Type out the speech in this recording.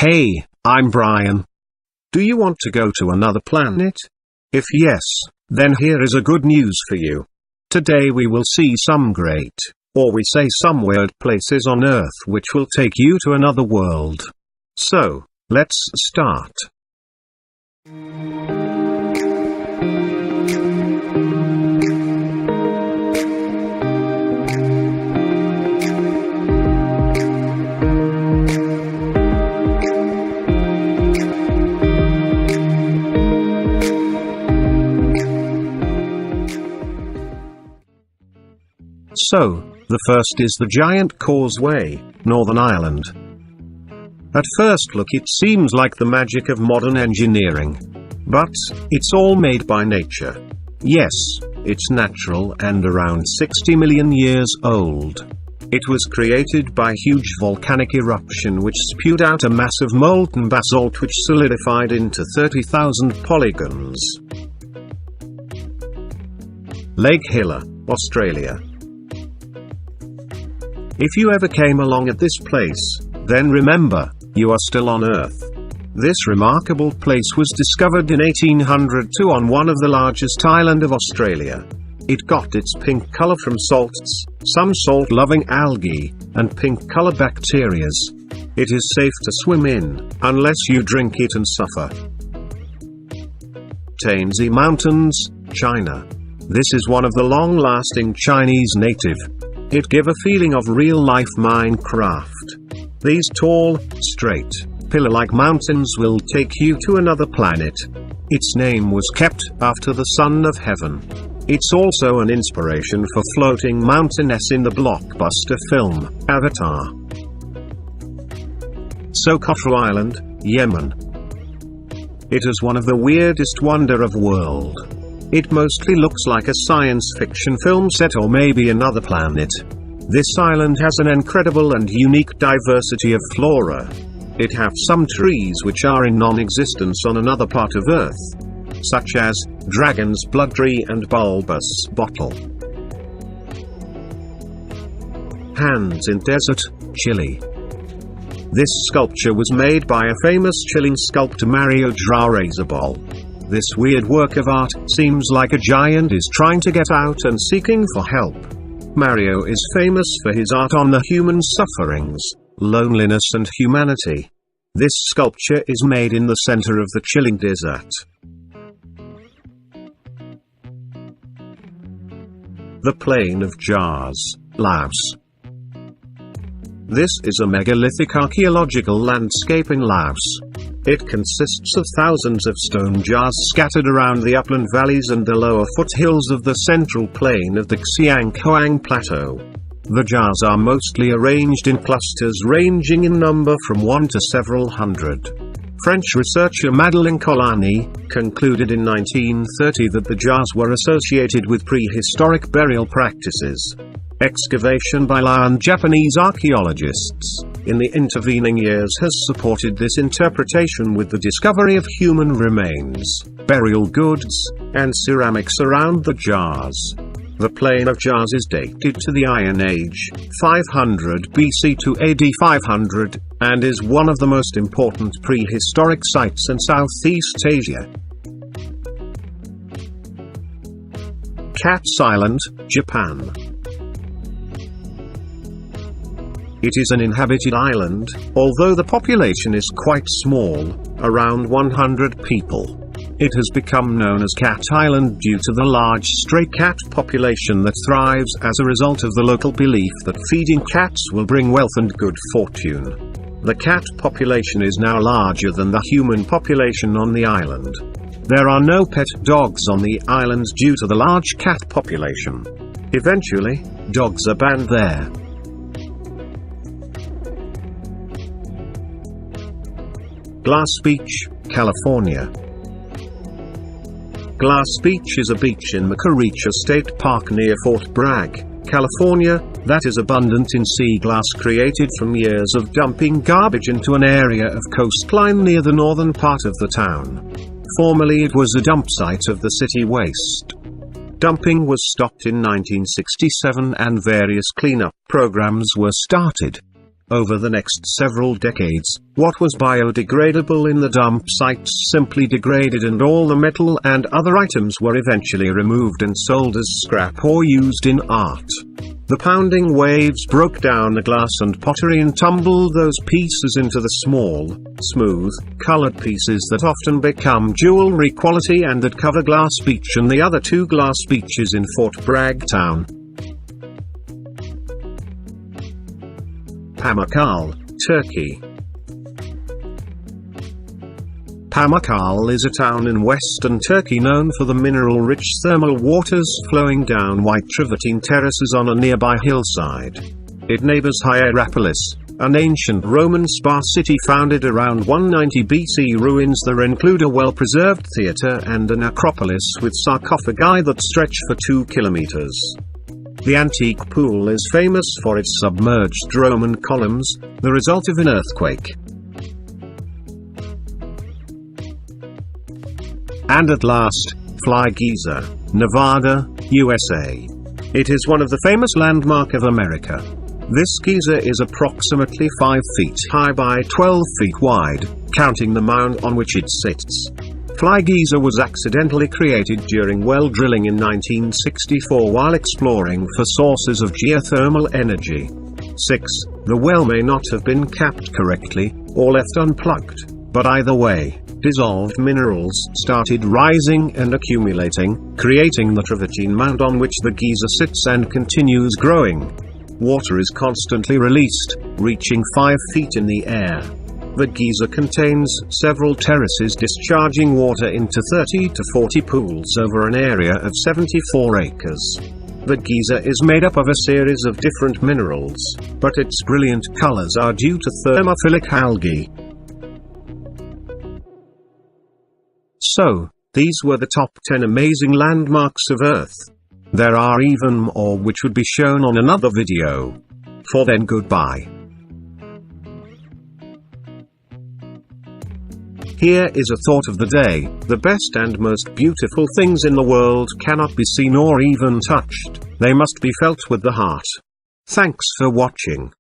Hey, I'm Brian. Do you want to go to another planet? If yes, then here is a good news for you. Today we will see some great, or we say some weird places on Earth which will take you to another world. So, let's start. So, the first is the giant Causeway, Northern Ireland. At first look it seems like the magic of modern engineering. But, it's all made by nature. Yes, it's natural and around 60 million years old. It was created by huge volcanic eruption which spewed out a mass of molten basalt which solidified into 30,000 polygons. Lake Hillier, Australia. If you ever came along at this place, then remember, you are still on Earth. This remarkable place was discovered in 1802 on one of the largest islands of Australia. It got its pink color from salts, some salt-loving algae, and pink-color bacterias. It is safe to swim in, unless you drink it and suffer. Taizi Mountains, China. This is one of the long-lasting Chinese native. It give a feeling of real-life Minecraft. These tall, straight, pillar-like mountains will take you to another planet. Its name was kept after the Son of Heaven. It's also an inspiration for floating mountainess in the blockbuster film, Avatar. So Quatro Island, Yemen. It is one of the weirdest wonder of world. It mostly looks like a science fiction film set or maybe another planet. This island has an incredible and unique diversity of flora. It have some trees which are in non-existence on another part of Earth, such as dragon's blood tree and bulbous bottle. Hands in desert, Chile. This sculpture was made by a famous Chilean sculptor Mario Razabal. This weird work of art seems like a giant is trying to get out and seeking for help. Mario is famous for his art on the human sufferings, loneliness and humanity. This sculpture is made in the center of the Chilean desert. The Plain of Jars, Laos. This is a megalithic archaeological landscape in Laos. It consists of thousands of stone jars scattered around the upland valleys and the lower foothills of the central plain of the Xianghoang Plateau. The jars are mostly arranged in clusters ranging in number from 1 to several hundred. French researcher Madeleine Colani concluded in 1930 that the jars were associated with prehistoric burial practices. Excavation by Lao Japanese archaeologists in the intervening years has supported this interpretation with the discovery of human remains, burial goods, and ceramics around the jars. The Plain of Jars is dated to the Iron Age, 500 BC to AD 500, and is one of the most important prehistoric sites in Southeast Asia. Katzs Island, Japan. It is an inhabited island, although the population is quite small, around 100 people. It has become known as Cat Island due to the large stray cat population that thrives as a result of the local belief that feeding cats will bring wealth and good fortune. The cat population is now larger than the human population on the island. There are no pet dogs on the island due to the large cat population. Eventually, dogs are banned there. Glass Beach, California. Glass Beach is a beach in Macaricha State Park near Fort Bragg, California, that is abundant in sea glass created from years of dumping garbage into an area of coastline near the northern part of the town. Formerly it was a dump site of the city waste. Dumping was stopped in 1967 and various cleanup programs were started. Over the next several decades, what was biodegradable in the dump sites simply degraded, and all the metal and other items were eventually removed and sold as scrap or used in art. The pounding waves broke down the glass and pottery and tumbled those pieces into the small, smooth, colored pieces that often become jewelry quality and that cover Glass Beach and the other two glass beaches in Fort Bragg town. Pamukkale, Turkey. Pamukkale is a town in western Turkey known for the mineral-rich thermal waters flowing down white travertine terraces on a nearby hillside. It neighbors Hierapolis, an ancient Roman spa city founded around 190 BC. Ruins there include a well-preserved theatre and an acropolis with sarcophagi that stretch for 2 kilometers. The antique pool is famous for its submerged Roman columns, the result of an earthquake. And at last, Fly Geyser, Nevada, USA. It is one of the famous landmarks of America. This geyser is approximately 5 feet high by 12 feet wide, counting the mound on which it sits. Fly Geyser was accidentally created during well drilling in 1964 while exploring for sources of geothermal energy. 6. The well may not have been capped correctly, or left unplugged, but either way, dissolved minerals started rising and accumulating, creating the travertine mound on which the geyser sits and continues growing. Water is constantly released, reaching 5 feet in the air. The geyser contains several terraces discharging water into 30 to 40 pools over an area of 74 acres. The geyser is made up of a series of different minerals, but its brilliant colors are due to thermophilic algae. So, these were the top 10 amazing landmarks of Earth. There are even more which would be shown on another video. For then, goodbye. Here is a thought of the day: the best and most beautiful things in the world cannot be seen or even touched, they must be felt with the heart. Thanks for watching.